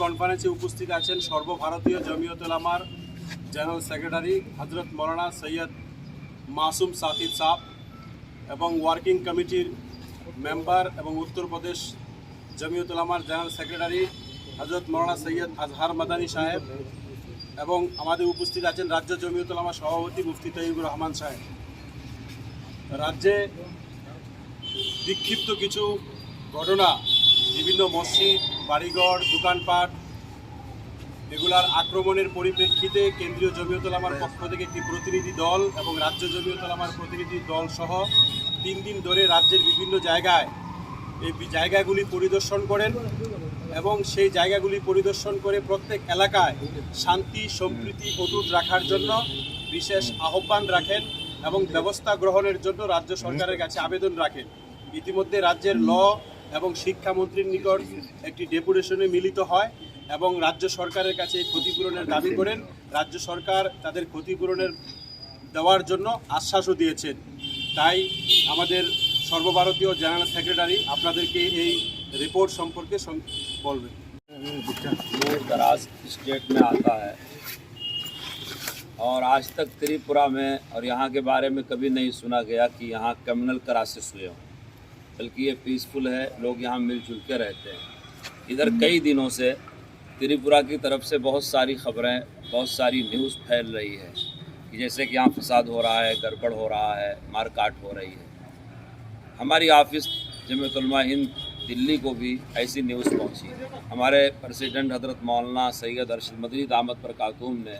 কনফারেন্সে উপস্থিত আছেন সর্বভারতীয় জমিয়ত উলামার জেনারেল সেক্রেটারি হজরত মৌলানা সৈয়দ মাসুম সাকিব সাহেব এবং ওয়ার্কিং কমিটির মেম্বার এবং উত্তরপ্রদেশ জমিয়ত উলামার জেনারেল সেক্রেটারি হজরত মৌলানা সৈয়দ আজহার মাদানী সাহেব এবং আমাদের উপস্থিত আছেন রাজ্য জমিয়ত উলামা সভাপতি মুফতি তৈয়বুর রহমান সাহেব। রাজ্যে বিক্ষিপ্ত কিছু ঘটনা, বিভিন্ন মসজিদ, বাড়িঘর, দোকানপাট এগুলার আক্রমণের পরিপ্রেক্ষিতে কেন্দ্রীয় জমিয়ত উলামার পক্ষ থেকে একটি প্রতিনিধি দল এবং রাজ্য জমিয়ত উলামার প্রতিনিধি দল সহ 3 দিন ধরে রাজ্যের বিভিন্ন জায়গায় এই জায়গাগুলি পরিদর্শন করেন এবং সেই জায়গাগুলি পরিদর্শন করে প্রত্যেক এলাকায় শান্তি সম্প্রীতি অটুট রাখার জন্য বিশেষ আহ্বান রাখেন এবং ব্যবস্থা গ্রহণের জন্য রাজ্য সরকারের কাছে আবেদন রাখেন। ইতিমধ্যে রাজ্যের ল এবং শিক্ষামন্ত্রীর নিকট একটি ডেপুটেশনে মিলিত হয় এবং রাজ্য সরকারের কাছে ক্ষতিপূরণের দাবি করেন। রাজ্য সরকার তাদের ক্ষতিপূরণের দেওয়ার জন্য আশ্বাসও দিয়েছেন। তাই আমাদের সর্বভারতীয় জেনারেল সেক্রেটারি আপনাদেরকে এই रिपोर्ट সম্পর্কে বলবেন। दराज स्टेट में आता है और आज तक त्रिपुरा में और यहाँ के बारे में कभी नहीं सुना गया कि यहाँ कम्युनल क्राइसिस हुए हों, बल्कि ये पीसफुल है, लोग यहाँ मिलजुल के रहते हैं। इधर कई दिनों से त्रिपुरा की तरफ से बहुत सारी खबरें, बहुत सारी न्यूज़ फैल रही है कि जैसे कि यहाँ फसाद हो रहा है, गड़बड़ हो रहा है, मारकाट हो रही है। हमारी ऑफिस जमीयत उलमा हिंद दिल्ली को भी ऐसी न्यूज़ पहुंची। हमारे प्रेसिडेंट हज़रत मौलाना सैयद अरशद मदनी दामद बरकातुहू ने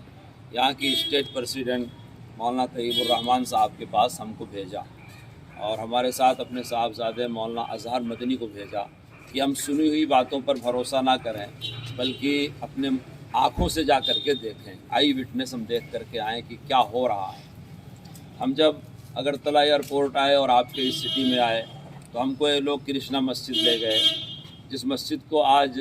यहाँ की स्टेट प्रेसिडेंट मौलाना तैयबुर रहमान साहब के पास हमको भेजा और हमारे साथ अपने साहबजादे मौलाना अजहर मदनी को भेजा कि हम सुनी हुई बातों पर भरोसा ना करें, बल्कि अपने आँखों से जा कर के देखें, आई विटनेस हम देख करके आएँ कि क्या हो रहा है। हम जब अगरतला एयरपोर्ट आए और आपके इस सिटी में आए तो हमको ये लोग कृष्णा मस्जिद ले गए, जिस मस्जिद को आज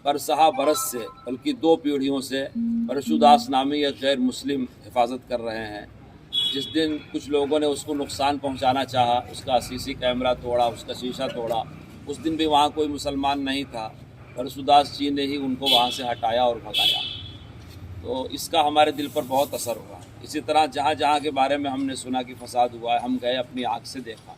बरसहा बरस से बल्कि 2 पीढ़ियों से परशुदास नामी एक गैर मुस्लिम हिफाजत कर रहे हैं। जिस दिन कुछ लोगों ने उसको नुकसान पहुंचाना चाहा, उसका सीसी कैमरा तोड़ा, उसका शीशा तोड़ा, उस दिन भी वहाँ कोई मुसलमान नहीं था। परशुदास जी ने ही उनको वहाँ से हटाया और भगाया। तो इसका हमारे दिल पर बहुत असर हुआ। इसी तरह जहाँ जहाँ के बारे में हमने सुना कि फसाद हुआ है, हम गए, अपनी आँख से देखा,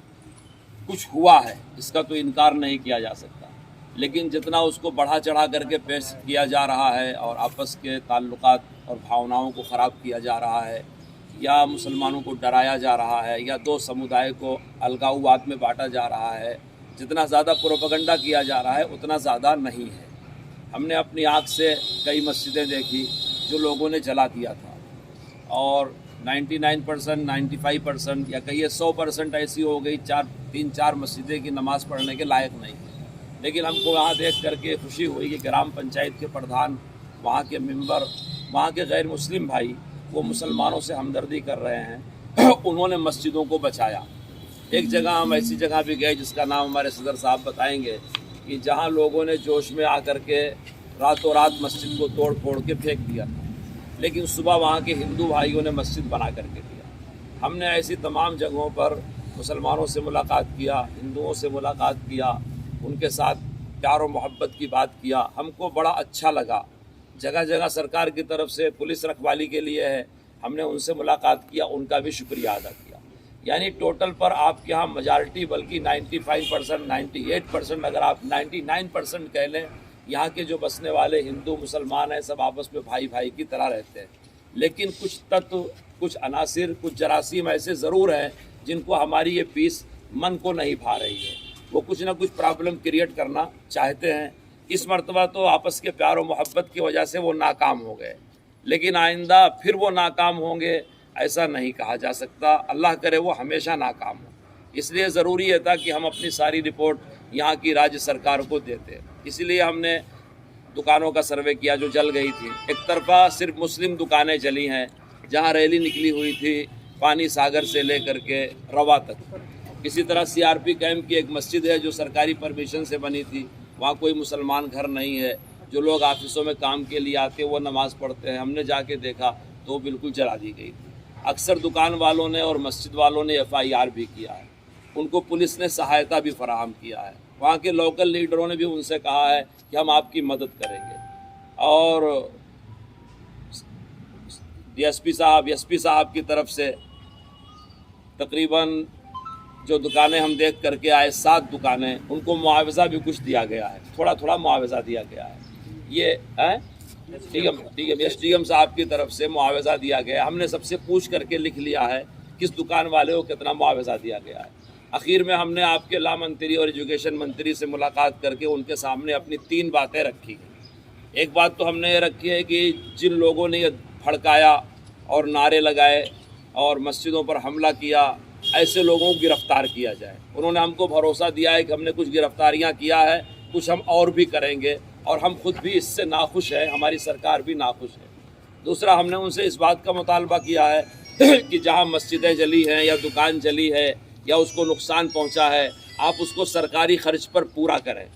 कुछ हुआ है, इसका तो इनकार नहीं किया जा सकता। लेकिन जितना उसको बढ़ा चढ़ा करके पेश किया जा रहा है और आपस के ताल्लुकात और भावनाओं को ख़राब किया जा रहा है, या मुसलमानों को डराया जा रहा है, या 2 समुदाय को अलगाववाद में बांटा जा रहा है, जितना ज़्यादा प्रोपेगेंडा किया जा रहा है उतना ज़्यादा नहीं है। हमने अपनी आँख से कई मस्जिदें देखी जो लोगों ने जला दिया था और 99%, 95% या कहिए 100% ऐसी हो गई, 3-4 मस्जिदें की नमाज़ पढ़ने के लायक नहीं। लेकिन हमको वहाँ देख करके खुशी हुई कि ग्राम पंचायत के प्रधान, वहाँ के मेंबर, वहाँ के गैर मुस्लिम भाई वो मुसलमानों से हमदर्दी कर रहे हैं, उन्होंने मस्जिदों को बचाया। एक जगह हम ऐसी जगह भी गए जिसका नाम हमारे सदर साहब बताएंगे कि जहाँ लोगों ने जोश में आकर के रातों रात मस्जिद को तोड़ फोड़ के फेंक दिया था, लेकिन सुबह वहाँ के हिंदू भाइयों ने मस्जिद बना करके दिया। हमने ऐसी तमाम जगहों पर मुसलमानों से मुलाकात किया, हिंदुओं से मुलाकात किया, उनके साथ प्यार और मोहब्बत की बात किया, हमको बड़ा अच्छा लगा। जगह जगह सरकार की तरफ से पुलिस रखवाली के लिए है, हमने उनसे मुलाकात किया, उनका भी शुक्रिया अदा किया। यानी टोटल पर आपके यहाँ मेजॉरिटी बल्कि 95%, 98%, अगर आप 99% कह लें, यहाँ के जो बसने वाले हिंदू मुसलमान हैं सब आपस में भाई भाई की तरह रहते हैं। लेकिन कुछ तत्व, कुछ अनासिर, कुछ जरासीम ऐसे ज़रूर हैं जिनको हमारी ये पीस मन को नहीं भा रही है। वो कुछ ना कुछ प्रॉब्लम क्रिएट करना चाहते हैं। इस मर्तबा तो आपस के प्यार और मोहब्बत की वजह से वो नाकाम हो गए, लेकिन आइंदा फिर वो नाकाम होंगे ऐसा नहीं कहा जा सकता। अल्लाह करे वो हमेशा नाकाम हो। इसलिए ज़रूरी है था कि हम अपनी सारी रिपोर्ट यहाँ की राज्य सरकार को देते। इसलिए हमने दुकानों का सर्वे किया जो जल गई थी। एक तरफा सिर्फ मुस्लिम दुकानें जली हैं, जहाँ रैली निकली हुई थी पानी सागर से लेकर के रवा तक। इसी तरह CRP कैंप की एक मस्जिद है जो सरकारी परमिशन से बनी थी, वहाँ कोई मुसलमान घर नहीं है। जो लोग ऑफिसों में काम के लिए आते हैं वो नमाज़ पढ़ते हैं, हमने जाके देखा तो बिल्कुल जला दी गई थी। अक्सर दुकान वालों ने और मस्जिद वालों ने FIR भी किया है, उनको पुलिस ने सहायता भी फराहम किया है। वहाँ के लोकल लीडरों ने भी उनसे कहा है कि हम आपकी मदद करेंगे। और डीएसपी साहब, एसपी साहब की तरफ से तकरीबन जो दुकानें हम देख करके आए 7 दुकानें, उनको मुआवजा भी कुछ दिया गया है, थोड़ा थोड़ा मुआवजा दिया गया है। ये एसडीएम साहब की तरफ से मुआवजा दिया गया है। हमने सबसे पूछ करके लिख लिया है किस दुकान वाले को कितना मुआवजा दिया गया है। आखिर में हमने आपके ला मंत्री और एजुकेशन मंत्री से मुलाकात करके उनके सामने अपनी 3 बातें रखी। एक बात तो हमने ये रखी है कि जिन लोगों ने ये भड़काया और नारे लगाए और मस्जिदों पर हमला किया, ऐसे लोगों को गिरफ्तार किया जाए। उन्होंने हमको भरोसा दिया है कि हमने कुछ गिरफ्तारियां किया है, कुछ हम और भी करेंगे, और हम खुद भी इससे नाखुश हैं, हमारी सरकार भी नाखुश है। दूसरा, हमने उनसे इस बात का मुतालबा किया है कि जहां मस्जिदें जली हैं या दुकान जली है या उसको नुकसान पहुंचा है, आप उसको सरकारी खर्च पर पूरा करें।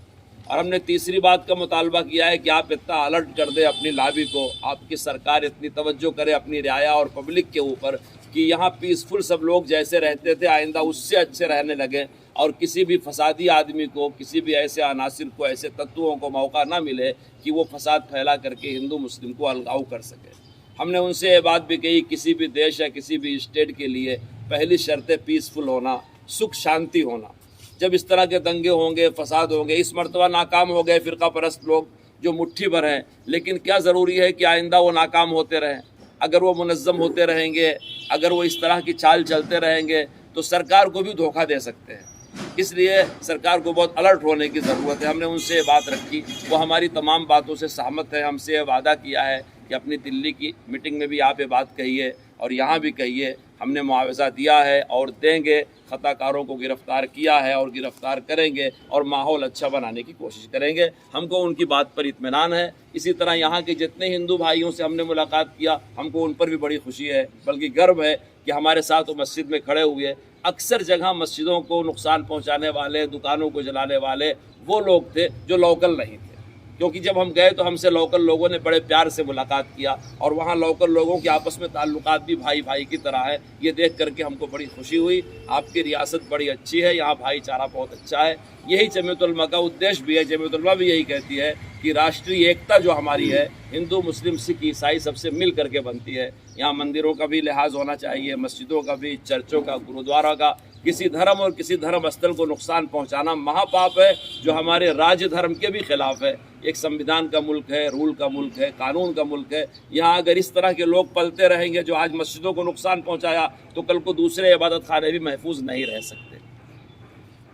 और हमने तीसरी बात का मुतालबा किया है कि आप इतना अलर्ट कर दें अपनी लाबी को, आपकी सरकार इतनी तवज्जो करे अपनी रियाया और पब्लिक के ऊपर कि यहाँ पीसफुल सब लोग जैसे रहते थे आइंदा उससे अच्छे रहने लगे, और किसी भी फसादी आदमी को, किसी भी ऐसे अनासिर को, ऐसे तत्वों को मौका ना मिले कि वो फसाद फैला करके हिंदू मुस्लिम को अलगाव कर सके। हमने उनसे ये बात भी कही, किसी भी देश या किसी भी स्टेट के लिए पहली शर्त है पीसफुल होना, सुख शांति होना। जब इस तरह के दंगे होंगे, फसाद होंगे, इस मर्तबा नाकाम हो गए फ़िरका परस्त लोग जो मुट्ठी भर हैं, लेकिन क्या ज़रूरी है कि आइंदा वो नाकाम होते रहें? अगर वो मुनज़्ज़म होते रहेंगे, अगर वो इस तरह की चाल चलते रहेंगे तो सरकार को भी धोखा दे सकते हैं। इसलिए सरकार को बहुत अलर्ट होने की ज़रूरत है। हमने उनसे ये बात रखी, वो हमारी तमाम बातों से सहमत है। हमसे ये वादा किया है कि अपनी दिल्ली की मीटिंग में भी आप ये बात कहिए और यहाँ भी कहिए, हमने मुआवजा दिया है और देंगे, खताकारों को गिरफ़्तार किया है और गिरफ़्तार करेंगे और माहौल अच्छा बनाने की कोशिश करेंगे। हमको उनकी बात पर इत्मीनान है। इसी तरह यहाँ के जितने हिंदू भाइयों से हमने मुलाकात किया, हमको उन पर भी बड़ी खुशी है, बल्कि गर्व है कि हमारे साथ वो मस्जिद में खड़े हुए। अक्सर जगह मस्जिदों को नुकसान पहुँचाने वाले, दुकानों को जलाने वाले वो लोग थे जो लोकल नहीं थे, क्योंकि जब हम गए तो हमसे लोकल लोगों ने बड़े प्यार से मुलाकात किया और वहाँ लोकल लोगों के आपस में ताल्लुकात भी भाई भाई की तरह है। ये देख करके हमको बड़ी खुशी हुई। आपकी रियासत बड़ी अच्छी है, यहाँ भाईचारा बहुत अच्छा है। यही जमीयतुल उलमा का उद्देश्य भी है। जमीयतुल उलमा भी यही कहती है कि राष्ट्रीय एकता जो हमारी है, हिंदू मुस्लिम सिख ईसाई सबसे मिल करके बनती है। यहाँ मंदिरों का भी लिहाज होना चाहिए, मस्जिदों का भी, चर्चों का, गुरुद्वारा का। किसी धर्म और किसी धर्म स्थल को नुकसान पहुंचाना महापाप है, जो हमारे राज्य धर्म के भी खिलाफ है। एक संविधान का मुल्क है, रूल का मुल्क है, कानून का मुल्क है। यहाँ अगर इस तरह के लोग पलते रहेंगे जो आज मस्जिदों को नुकसान पहुंचाया, तो कल को दूसरे इबादत खाने भी महफूज नहीं रह सकते।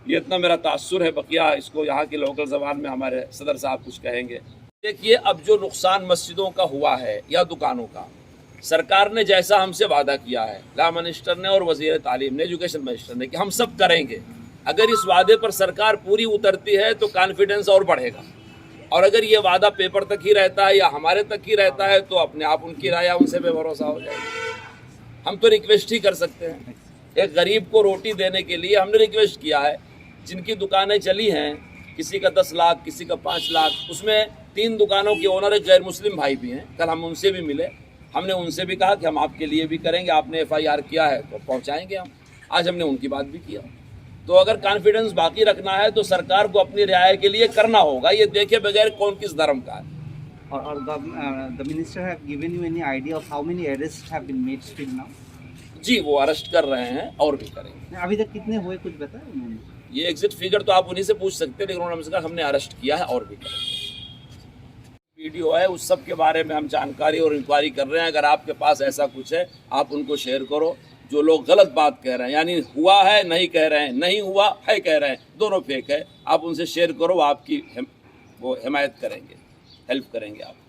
ये इतना मेरा तासुर है, बकिया इसको यहाँ की लोकल ज़बान में हमारे सदर साहब कुछ कहेंगे। देखिए, अब जो नुकसान मस्जिदों का हुआ है या दुकानों का, सरकार ने जैसा हमसे वादा किया है, ला मिनिस्टर ने और वज़ीर तालीम ने, एजुकेशन मिनिस्टर ने, कि हम सब करेंगे। अगर इस वादे पर सरकार पूरी उतरती है तो कॉन्फिडेंस और बढ़ेगा, और अगर ये वादा पेपर तक ही रहता है या हमारे तक ही रहता है तो अपने आप उनकी राय उनसे बेभरोसा हो जाएगी। हम तो रिक्वेस्ट ही कर सकते हैं। एक गरीब को रोटी देने के लिए हमने रिक्वेस्ट किया है। जिनकी दुकानें चली हैं, किसी का 10 लाख, किसी का 5 लाख, उसमें 3 दुकानों के ओनर गैर मुस्लिम भाई भी हैं। कल हम उनसे भी मिले, हमने उनसे भी कहा कि हम आपके लिए भी करेंगे, आपने FIR किया है तो पहुंचाएंगे हम। आज हमने उनकी बात भी किया। तो अगर कॉन्फिडेंस बाकी रखना है तो सरकार को अपनी रियायत के लिए करना होगा, ये देखे बगैर कौन किस धर्म का है। और the minister have given you any idea of how many arrests have been made still now? जी, वो अरेस्ट कर रहे हैं और भी करेंगे। अभी तक कितने हुए कुछ बताया उन्होंने? ये एग्जिट फिगर तो आप उन्हीं से पूछ सकते हैं, लेकिन उन्होंने हमसे कहा हमने अरेस्ट किया है और भी करेंगे। वीडियो है, उस सब के बारे में हम जानकारी और इंक्वायरी कर रहे हैं। अगर आपके पास ऐसा कुछ है आप उनको शेयर करो। जो लोग गलत बात कह रहे हैं, यानी हुआ है नहीं कह रहे हैं, नहीं हुआ है कह रहे हैं, दोनों फेक है, आप उनसे शेयर करो, आपकी वो हिमायत करेंगे, हेल्प करेंगे आपकी।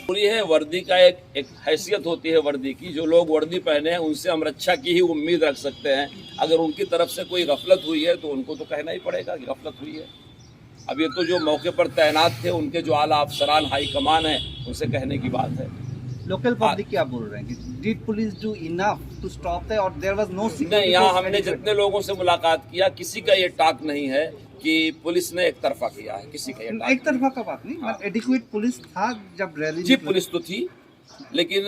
पूरी है वर्दी का एक हैसियत होती है वर्दी की। जो लोग वर्दी पहने हैं उनसे हम रक्षा की ही उम्मीद रख सकते हैं। अगर उनकी तरफ से कोई गफलत हुई है तो उनको तो कहना ही पड़ेगा कि गफलत हुई है। अब ये तो जो मौके पर तैनात थे, उनके जो आला अफसरान हाई कमान है, उनसे कहने की बात है। लोकल पब्लिक क्या बोल रहे हैं कि did police do enough to stop that और देयर वाज नो सिग्नल? नहीं, यहाँ हमने जितने लोगों से मुलाकात किया, किसी का ये टाक नहीं है कि पुलिस ने एक तरफा किया है। किसी का ये टाक एक तरफा का बात नहीं, एडिक्वेट पुलिस था जब रैली? जी, पुलिस तो थी, लेकिन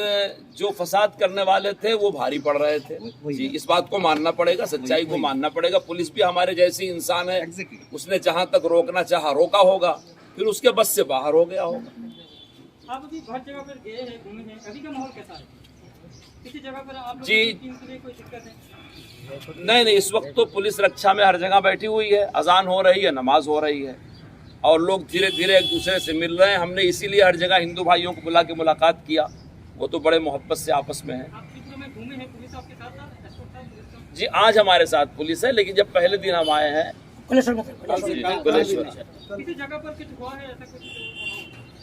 जो फसाद करने वाले थे वो भारी पड़ रहे थे। जी, इस बात को मानना पड़ेगा, सच्चाई को मानना पड़ेगा। पुलिस भी हमारे जैसी इंसान है, उसने जहां तक रोकना चाहा रोका होगा, फिर उसके बस से बाहर हो गया होगा। आप अभी हर जगह पर गए हैं, घूमे हैं, अभी का माहौल कैसा है? किसी जगह पर आप लोगों जी। की टीम के लिए कोई दिक्कत है? नहीं, इस वक्त तो पुलिस रक्षा में हर जगह बैठी हुई है, अजान हो रही है, नमाज हो रही है और लोग धीरे धीरे एक दूसरे से मिल रहे हैं। हमने इसीलिए हर जगह हिंदू भाइयों को बुला के मुलाकात किया, वो तो बड़े मोहब्बत से आपस में है। आप त्रिपुरा में घूमे हैं, पुलिस आपके साथ था, एस्कॉर्ट था पुलिस का? जी, आज हमारे साथ पुलिस है, लेकिन जब पहले दिन हम आए हैं कुलेश्वर से। किसी जगह पर कुछ हुआ है ऐसा कुछ?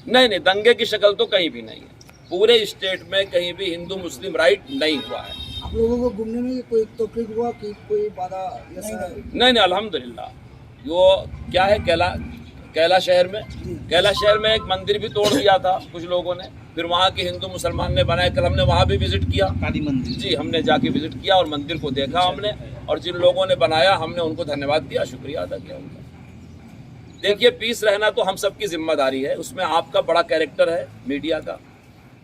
नहीं, दंगे की शक्ल तो कहीं भी नहीं है। पूरे स्टेट में कहीं भी हिंदू मुस्लिम राइट नहीं हुआ है। आप लोगों को घूमने में कोई तकलीफ हुआ कि कोई बाधा ऐसा? नहीं, अल्हम्दुलिल्लाह। वो क्या है, कैला शहर में एक मंदिर भी तोड़ दिया था कुछ लोगों ने, फिर वहाँ के हिंदू मुसलमान ने बनाया। कल हमने वहाँ भी विजिट किया, काली मंदिर। जी, हमने जाके विजिट किया और मंदिर को देखा हमने, और जिन लोगों ने बनाया हमने उनको धन्यवाद दिया, शुक्रिया अदा किया उनका। देखिए, पीस रहना तो हम सबकी जिम्मेदारी है, उसमें आपका बड़ा कैरेक्टर है मीडिया का।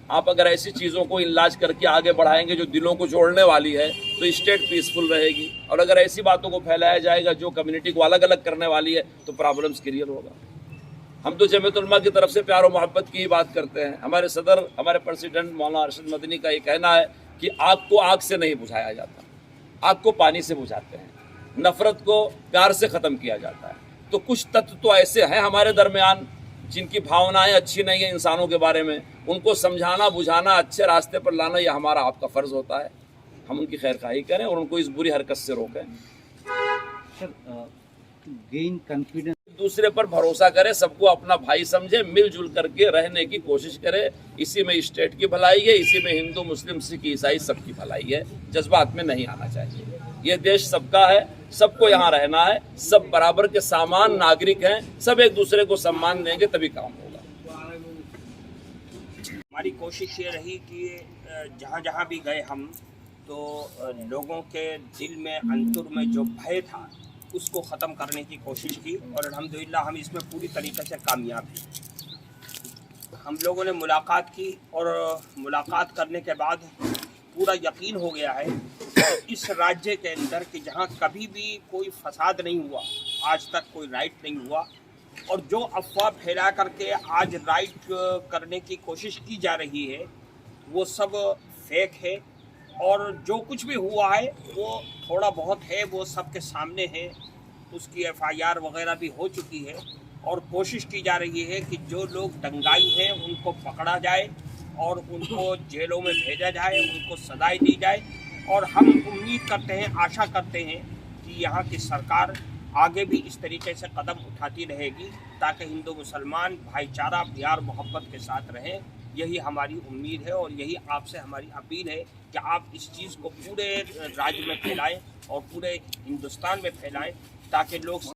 आप अगर ऐसी चीज़ों को इलाज करके आगे बढ़ाएंगे जो दिलों को जोड़ने वाली है, तो स्टेट पीसफुल रहेगी। और अगर ऐसी बातों को फैलाया जाएगा जो कम्युनिटी को अलग अलग करने वाली है, तो प्रॉब्लम्स क्रिएट होगा। हम तो जमीयत उलमा की तरफ से प्यार और मोहब्बत की ही बात करते हैं। हमारे सदर, हमारे प्रेसिडेंट मौलाना अरशद मदनी का ये कहना है कि आग को आग से नहीं बुझाया जाता, आग को पानी से बुझाते हैं, नफरत को प्यार से ख़त्म किया जाता है। तो कुछ तत्व तो ऐसे हैं हमारे दरमियान जिनकी भावनाएं अच्छी नहीं है इंसानों के बारे में, उनको समझाना, बुझाना, अच्छे रास्ते पर लाना, यह हमारा आपका फ़र्ज़ होता है। हम उनकी खैरखाही करें और उनको इस बुरी हरकत से रोकें। सर, गेन कॉन्फिडेंस, दूसरे पर भरोसा करे, सबको अपना भाई समझे, मिलजुल करके रहने की कोशिश करे। इसी में स्टेट की भलाई है, इसी में हिंदू मुस्लिम सिख ईसाई सबकी भलाई है। जज्बात में नहीं आना चाहिए। ये देश सबका है, सबको यहाँ रहना है, सब बराबर के समान नागरिक हैं, सब एक दूसरे को सम्मान देंगे तभी काम होगा। हमारी कोशिश ये रही कि जहाँ जहाँ भी गए हम, तो लोगों के दिल में, अंतुर में जो भय था उसको ख़त्म करने की कोशिश की, और अल्हम्दुलिल्लाह हम इसमें पूरी तरीके से कामयाब हैं। हम लोगों ने मुलाकात की और मुलाकात करने के बाद पूरा यकीन हो गया है कि इस राज्य के अंदर कि जहाँ कभी भी कोई फसाद नहीं हुआ, आज तक कोई राइट नहीं हुआ, और जो अफवाह फैला करके आज राइट करने की कोशिश की जा रही है वो सब फेक है। और जो कुछ भी हुआ है वो थोड़ा बहुत है, वो सबके सामने है, उसकी FIR वगैरह भी हो चुकी है, और कोशिश की जा रही है कि जो लोग दंगाई हैं उनको पकड़ा जाए और उनको जेलों में भेजा जाए, उनको सजाएं दी जाए। और हम उम्मीद करते हैं, आशा करते हैं कि यहाँ की सरकार आगे भी इस तरीके से कदम उठाती रहेगी ताकि हिंदू मुसलमान भाईचारा, प्यार, मोहब्बत के साथ रहें। यही हमारी उम्मीद है और यही आपसे हमारी अपील है कि आप इस चीज़ को पूरे राज्य में फैलाएं और पूरे हिंदुस्तान में फैलाएं ताकि लोग